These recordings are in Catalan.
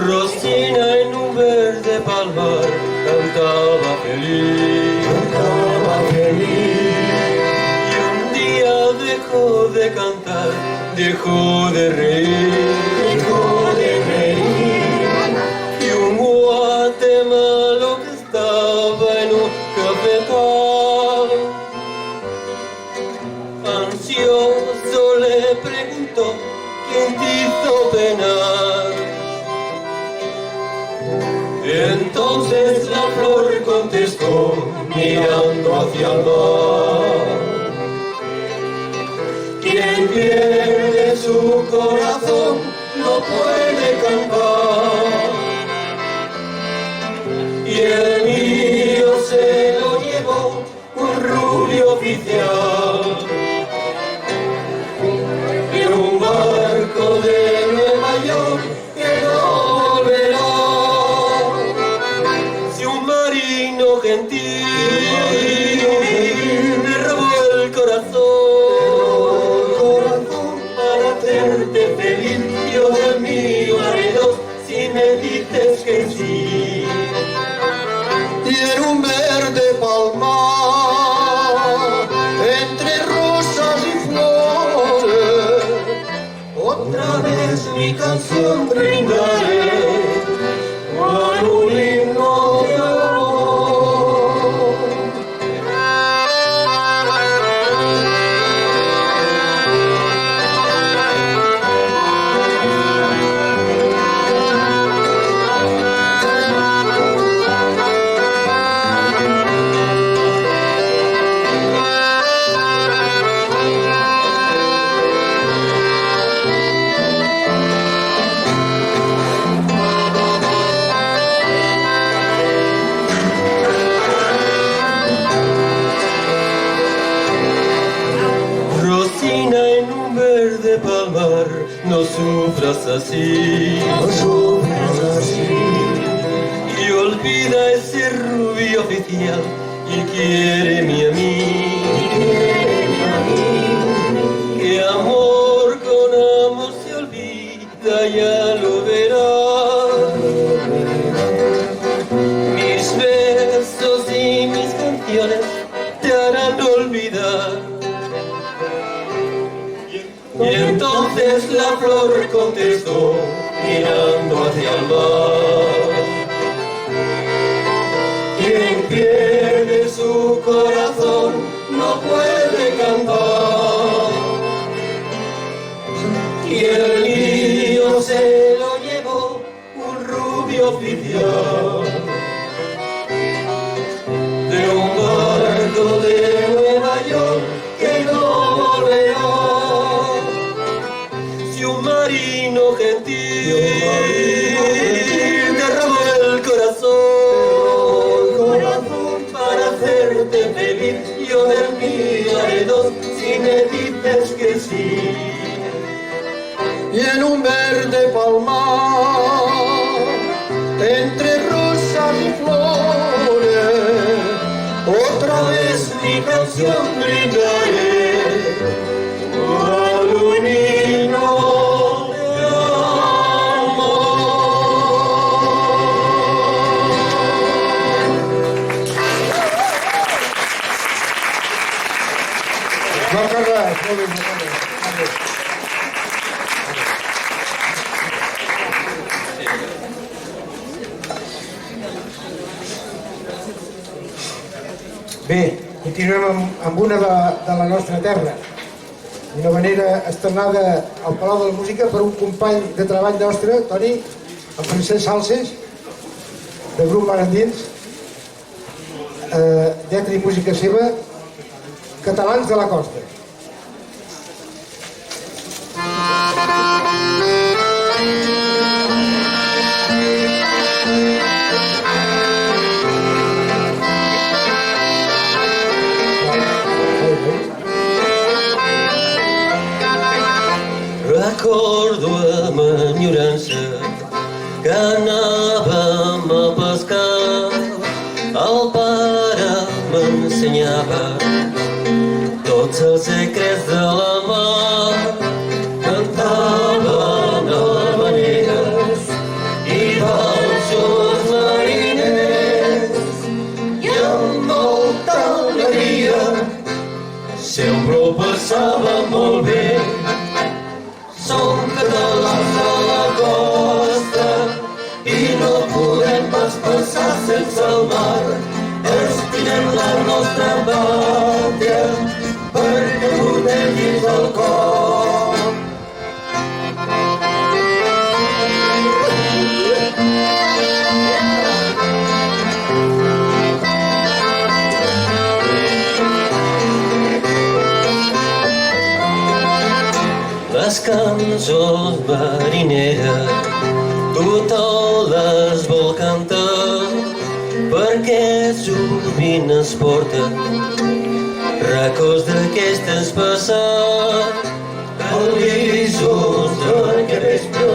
Rosina en un verde palmar cantaba feliz, y un día dejó de cantar, dejó de reír, y un guatemalo que estaba en un cafetal, ansioso le preguntó: ¿quién te hizo penar? Entonces la flor contestó mirando hacia el mar: quien pierde su corazón no puede cantar, y el mío se lo llevó un rubio oficial, y un barco de Nueva York que no volverá. Si un marino gentil me robó el corazón para hacerte feliz, yo del mío haré dos si me dices que sí. Y en un verde palmar, entre rosas y flores, Otra vez mi canción brindaré con un himno de amor. Rosina en un verde palmar, no sufras así, y olvida ese rubio oficial y quiéreme a mí, que amor con amor se olvida, ya lo verás. Mis besos y mis canciones te harán olvidar. Y entonces la flor contestó mirando hacia el mar: quien pierde su corazón no puede cantar, y el mío se lo llevó un rubio oficial, de un barco de Nueva York que no volverá. Si un marino gentil te robó el corazón para hacerte feliz, yo del mío haré dos si me dices que sí. y en un verde palmar, entre rosas y flores, Otra vez mi canción brindaré al un himno de amor. moltes gràcies, molt bé. Bé, continuem amb una de la nostra terra, d'una manera estrenada al Palau de la Música per un company de treball nostre, Toni, en Francesc Salses, del grup Mar Endins, lletra i música seva, Catalans de la Costa. Recordo amb enyorança que anàvem a pescar, el pare m'ensenyava tots els secrets de la mar, cantaven a maneres i cançons marineres tothom les vol cantar perquè sovint es porta records d'aquestes passat el guisós d'aquest vespre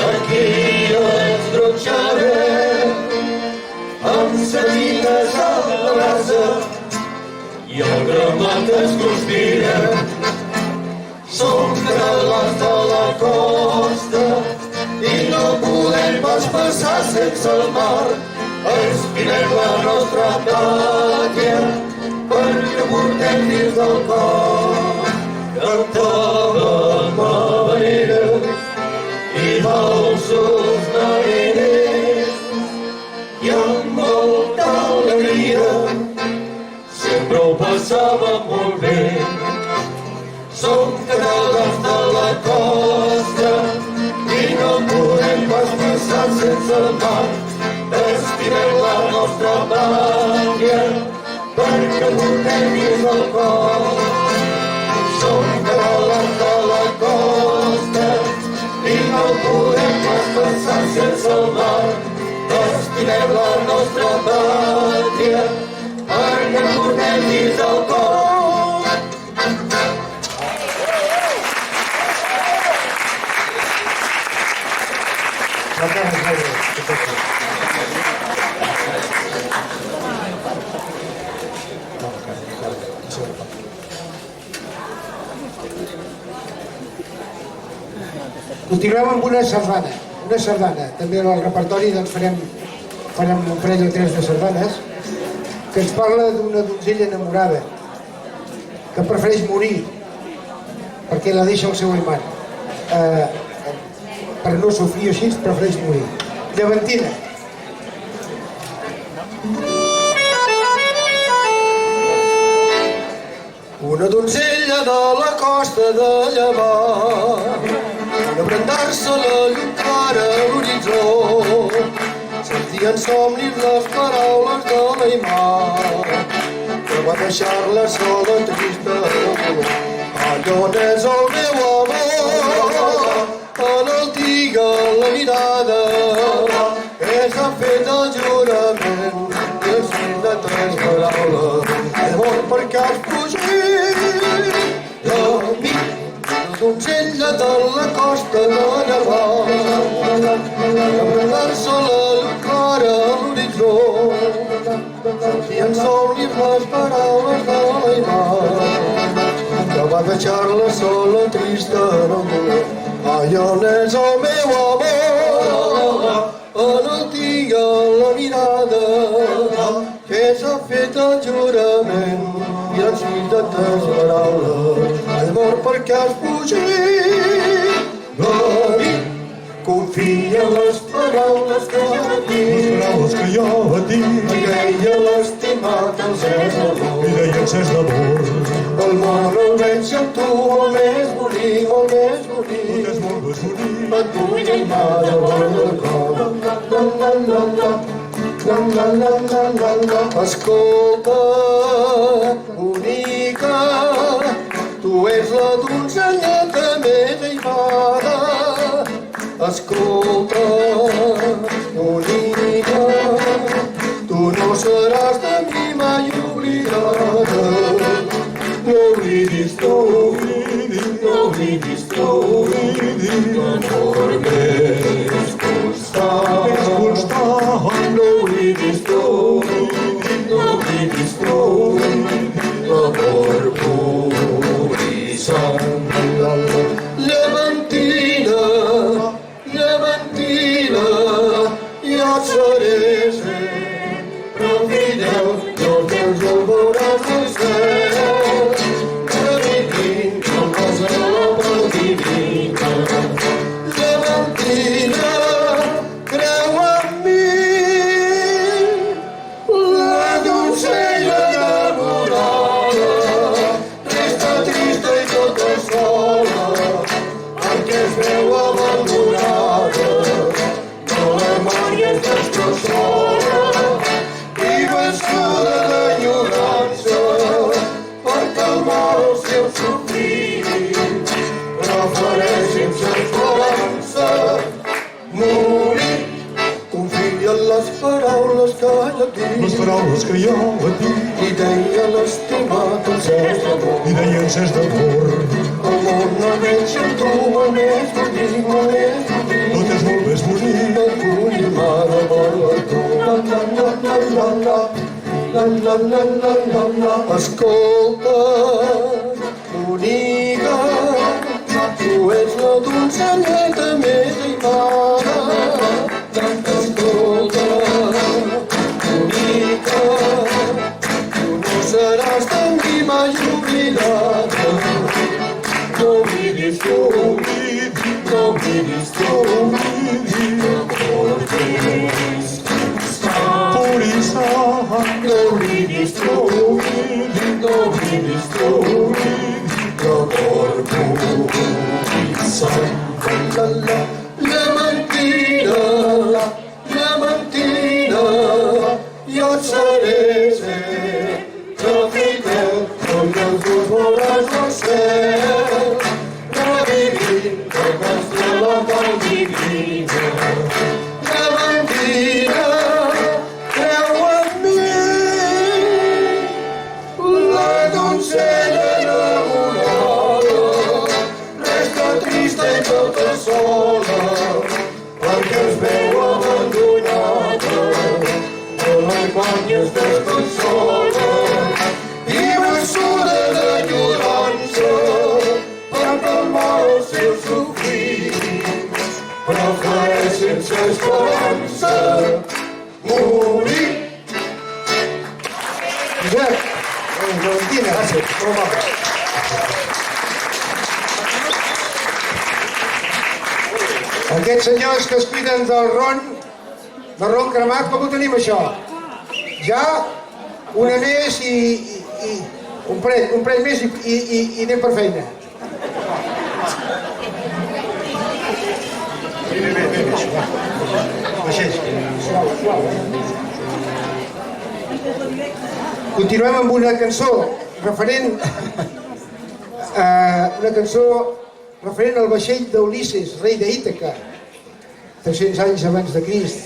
aquí ens gronxarem amb sabines a la brasa i el gramat es conspira. Som catalans de la costa i no podem pas passar sense el mar. Aspirem la nostra pàtria perquè portem dins del cor. Cantàvem habaneres i valsos mariners i amb molta alegria sempre ho passàvem molt bé. Som catalans de la costa i no podem pas passar sense el mar. Estimem la nostra pàtria perquè portem dins el cor. Som catalans de la costa i no podem pas passar sense el mar. Estimem la nostra pàtria perquè portem dins el cor. Continuem amb una sardana, també en el repertori doncs farem un parell o tres de sardanes, que ens parla d'una donzella enamorada, que prefereix morir, perquè la deixa el seu amant. Per no sofrir així, prefereix morir. Llevantina. Una donzella de la costa de Llevant, a brandar-se la llum clara a l'horitzó, sentia en somnis les paraules de l'Aimar, que va deixar-la sola, trista, allò n'és el meu amor, en el diga la mirada, que s'ha fet el jurament, i el fill de tres paraules, llavors perquè has fugit de mi. Donzella de la costa de Llevant, a brandar-se la llum clara a l'horitzó, sentia en somnis les paraules de l'Aimar, que va deixar-la sola, trista, en el dolor. Allò n'és el meu amor, en el dia la mirada, que s'ha fet el jurament i els fills de tres paraules. He mort perquè has fugit de mi. Confia en les paraules que jo et dic, les paraules que jo et dic, perquè ella l'ha estimat els és d'amor. i deia encès d'amor. El món el veig amb tu, el més bonic, el més bonic. Tot és molt més bonic. Et vull animar de vora del cor. Escolta, bonica, tu ets la donzelleta més aimada. Escolta, bonica, tu no seràs de mi mai oblidada. No oblidis tu, no oblidis tu, l'amor més constant. No oblidis tu, no oblidis tu, l'amor pur i sant. Llevantina, llevantina, jo et seré sempre fidel, jo els teus ho veuràs al cel, revivint com cosa molt divina. Llevantina, creu en mi, la donzella enamorada resta trista i tota sola, perquè es veu abandonada, no la mai es destrossada. dir. Les paraules que jo vaig dir I deia l'estimat encès d'amor. i deia encès d'amor. El món no veig en tu molt més bonic, molt més bonic. Tot és molt més bonic. Et vull amar de vora tu. La la la la la la. La la la la la la. Escolta, bonica, tu ets la donzelleta més aimada. Escolta, bonica, tu no seràs de mi mai oblidada. No miris tu, no miris tu, l'amor és Purissant. no miris tu, no miris tu, l'amor purissant. La mentida, jo et seré sempre fidel, com els dos veuràs al cel, revivint el nostre local divina. La mentida, creu en mi, la donzella enamorada resta trista i tota sola, perquè es veu abandonada. Quan es desconsola i vençuda d'enyorança per calmar el seu sofrir, prefereix sense esperança morir. Josep, Valentina, gràcies. Aquests senyors que es cuiden del ron cremat, com ho tenim això? Ja una més i un parell més i anem per feina. Continuem amb una cançó referent al vaixell d'Ulisses, rei d'Ítaca, 300 anys abans de Crist.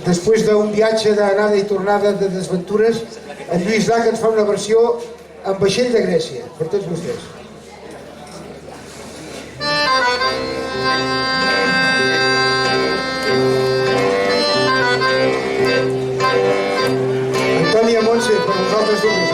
Després d'un viatge d'anada i tornada de desventures, en Lluís Llach ens fa una versió en vaixell de Grècia, per tots vostès. Antònia Montse, per nosaltres dues,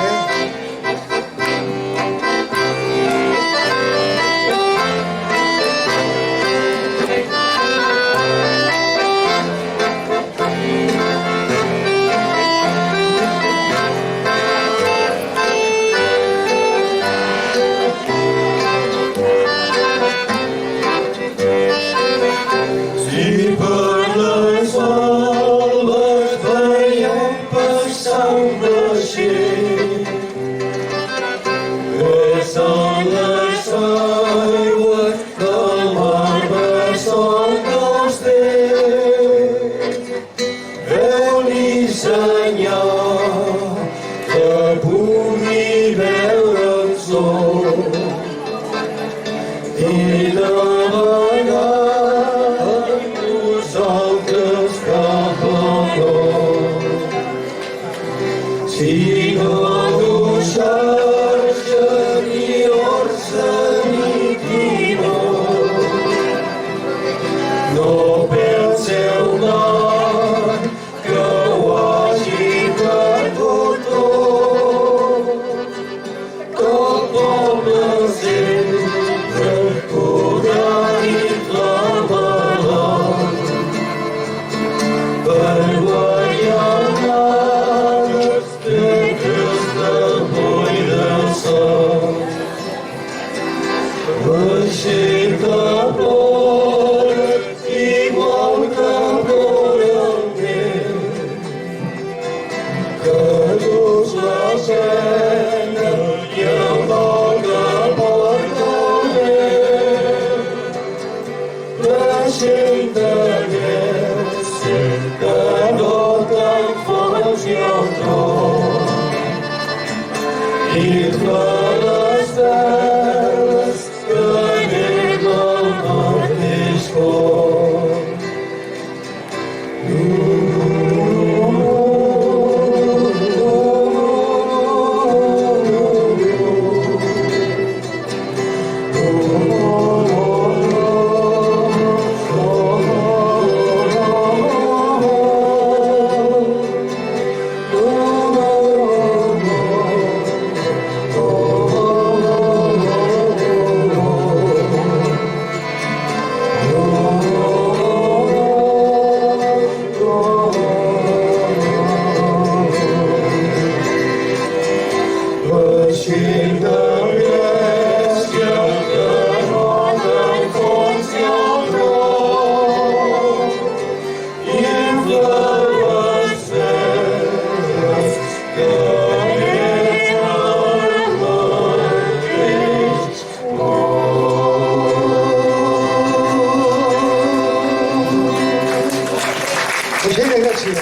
audiència.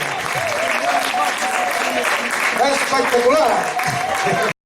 Espectacular!